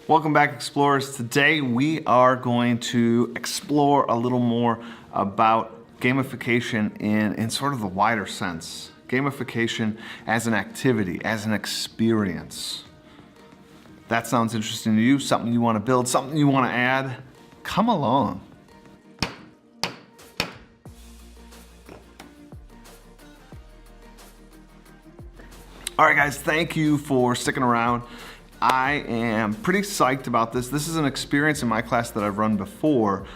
Welcome back, explorers. Today we are going to explore a little more about gamification in sort of the wider sense. Gamification as an activity, as an experience. That sounds interesting to you, something you want to build, something you want to add? Come along. All right, guys, thank you for sticking around. I am pretty psyched about this. This is an experience in my class that I've run before.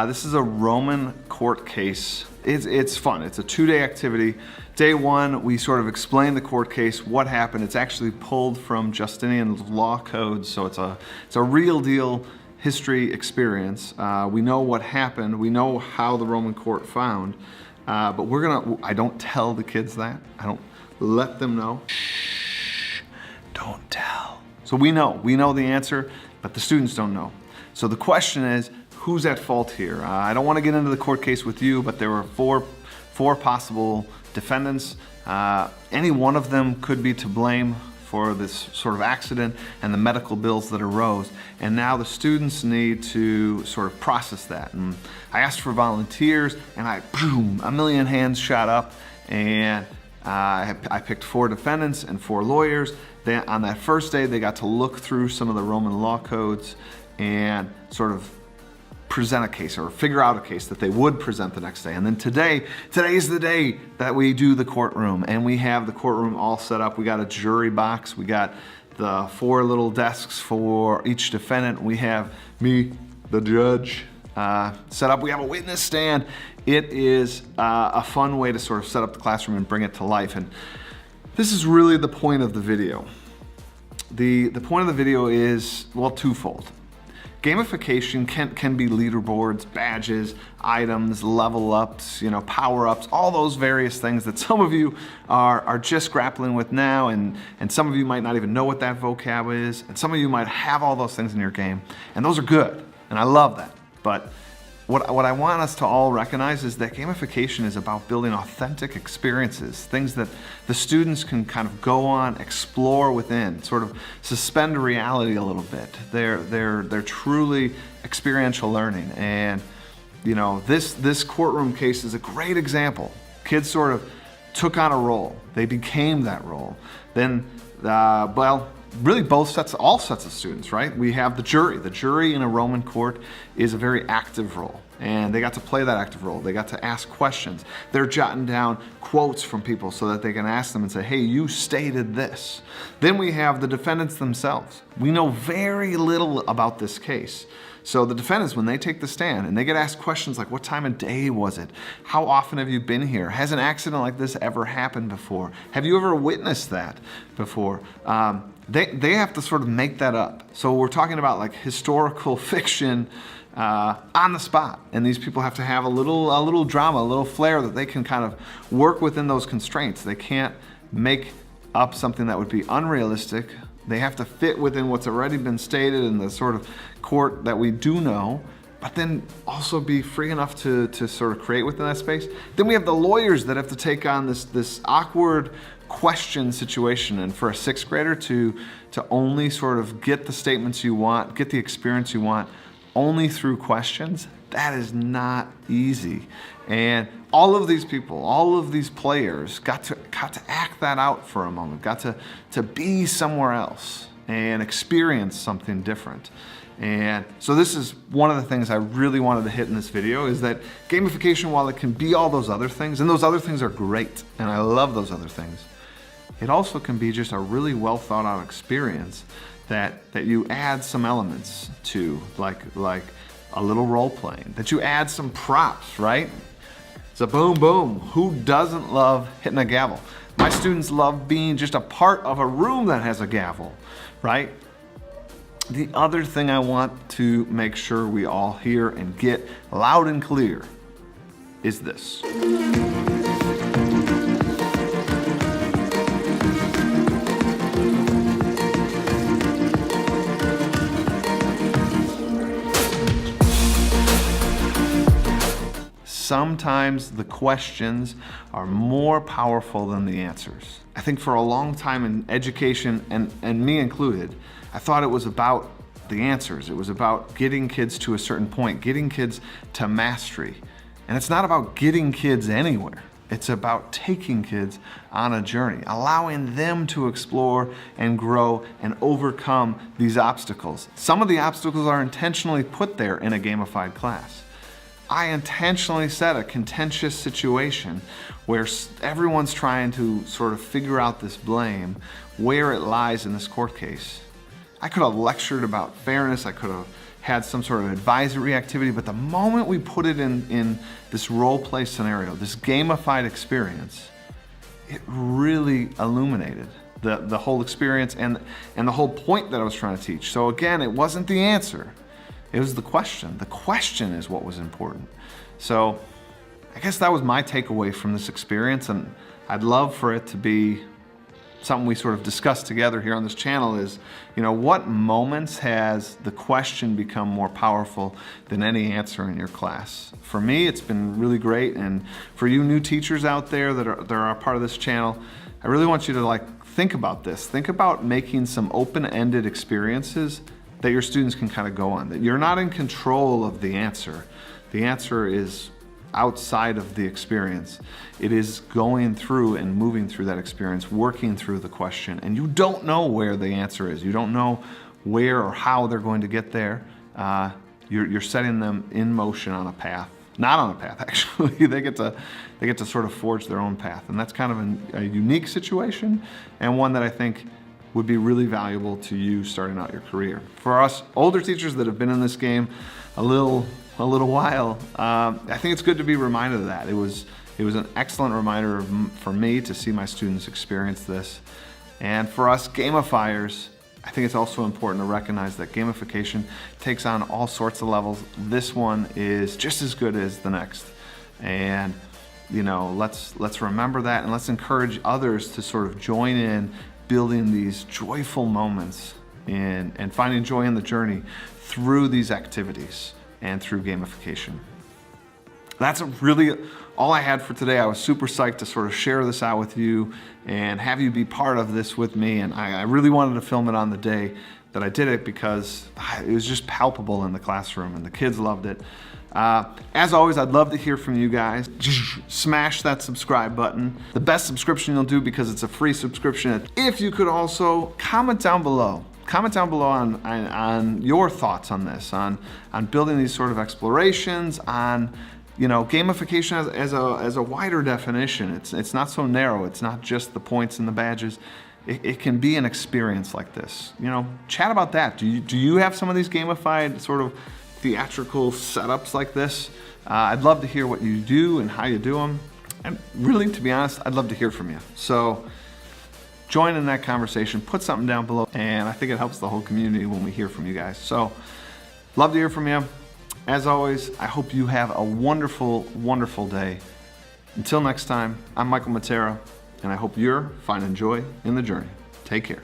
This is a Roman court case. It's fun. It's a 2-day activity. Day one, we sort of explain the court case, what happened. It's actually pulled from Justinian's law codes, so it's a real deal history experience. We know what happened. We know how the Roman court found, but I don't tell the kids that. I don't let them know. Shh, don't tell. So we know the answer, but the students don't know. So the question is, who's at fault here? I don't want to get into the court case with you, but there were four possible defendants. Any one of them could be to blame for this sort of accident and the medical bills that arose. And now the students need to sort of process that. And I asked for volunteers, and boom, a million hands shot up, and I picked 4 defendants and 4 lawyers. On that first day, they got to look through some of the Roman law codes and sort of present a case or figure out a case that they would present the next day. And then today is the day that we do the courtroom, and we have the courtroom all set up. We got a jury box. We got the 4 little desks for each defendant. We have me, the judge, set up. We have a witness stand. It is a fun way to sort of set up the classroom and bring it to life. And this is really the point of the video. The point of the video is, well, twofold. Gamification can be leaderboards, badges, items, level ups, power ups, all those various things that some of you are just grappling with now, and some of you might not even know what that vocab is, and some of you might have all those things in your game, and those are good, and I love that. But what I want us to all recognize is that gamification is about building authentic experiences, things that the students can kind of go on, explore within, sort of suspend reality a little bit. They're truly experiential learning. And this courtroom case is a great example. Kids sort of took on a role. They became that role. Then, really all sets of students, right? We have the jury. The jury in a Roman court is a very active role, and they got to play that active role. They got to ask questions. They're jotting down quotes from people so that they can ask them and say, hey, you stated this. Then we have the defendants themselves. We know very little about this case. So the defendants, when they take the stand and they get asked questions like, what time of day was it? How often have you been here? Has an accident like this ever happened before? Have you ever witnessed that before? They have to sort of make that up. So we're talking about like historical fiction on the spot. And these people have to have a little drama, a little flair that they can kind of work within those constraints. They can't make up something that would be unrealistic. They have to fit within what's already been stated in the sort of court that we do know, but then also be free enough to sort of create within that space. Then we have the lawyers that have to take on this awkward question situation, and for a 6th grader to only sort of get the statements you want, get the experience you want, only through questions, that is not easy. And all of these people, all of these players got to act that out for a moment, got to be somewhere else and experience something different. And so this is one of the things I really wanted to hit in this video, is that gamification, while it can be all those other things, and those other things are great, and I love those other things, it also can be just a really well thought out experience that you add some elements to, like a little role playing, that you add some props, right? It's a boom, boom. Who doesn't love hitting a gavel? My students love being just a part of a room that has a gavel, right? The other thing I want to make sure we all hear and get loud and clear is this. Sometimes the questions are more powerful than the answers. I think for a long time in education, and me included, I thought it was about the answers. It was about getting kids to a certain point, getting kids to mastery. And it's not about getting kids anywhere. It's about taking kids on a journey, allowing them to explore and grow and overcome these obstacles. Some of the obstacles are intentionally put there in a gamified class. I intentionally set a contentious situation where everyone's trying to sort of figure out this blame, where it lies in this court case. I could have lectured about fairness, I could have had some sort of advisory activity, but the moment we put it in this role play scenario, this gamified experience, it really illuminated the whole experience and the whole point that I was trying to teach. So again, it wasn't the answer, it was the question. The question is what was important. So I guess that was my takeaway from this experience, and I'd love for it to be something we sort of discuss together here on this channel is, what moments has the question become more powerful than any answer in your class? For me, it's been really great, and for you new teachers out there that are a part of this channel, I really want you to think about this. Think about making some open-ended experiences that your students can kind of go on, that you're not in control of the answer. The answer is outside of the experience. It is going through and moving through that experience, working through the question, and you don't know where the answer is. You don't know where or how they're going to get there. You're setting them in motion on a path. Not on a path, actually. They get to sort of forge their own path, and that's kind of a unique situation, and one that I think would be really valuable to you starting out your career. For us older teachers that have been in this game a little while, I think it's good to be reminded of that. It was an excellent reminder for me to see my students experience this. And for us gamifiers, I think it's also important to recognize that gamification takes on all sorts of levels. This one is just as good as the next. And let's remember that, and let's encourage others to sort of join in building these joyful moments and finding joy in the journey through these activities and through gamification. That's really all I had for today. I was super psyched to sort of share this out with you and have you be part of this with me. And I really wanted to film it on the day that I did it because it was just palpable in the classroom and the kids loved it. As always, I'd love to hear from you guys. Just smash that subscribe button. The best subscription you'll do because it's a free subscription. If you could also comment down below. Comment down below on your thoughts on this, on building these sort of explorations, on gamification as a wider definition. It's not so narrow. It's not just the points and the badges. It can be an experience like this. Chat about that. Do you have some of these gamified sort of theatrical setups like this? I'd love to hear what you do and how you do them. And really, to be honest, I'd love to hear from you. So join in that conversation, put something down below, and I think it helps the whole community when we hear from you guys. So, love to hear from you. As always, I hope you have a wonderful, wonderful day. Until next time, I'm mrmatera, and I hope you're finding joy in the journey. Take care.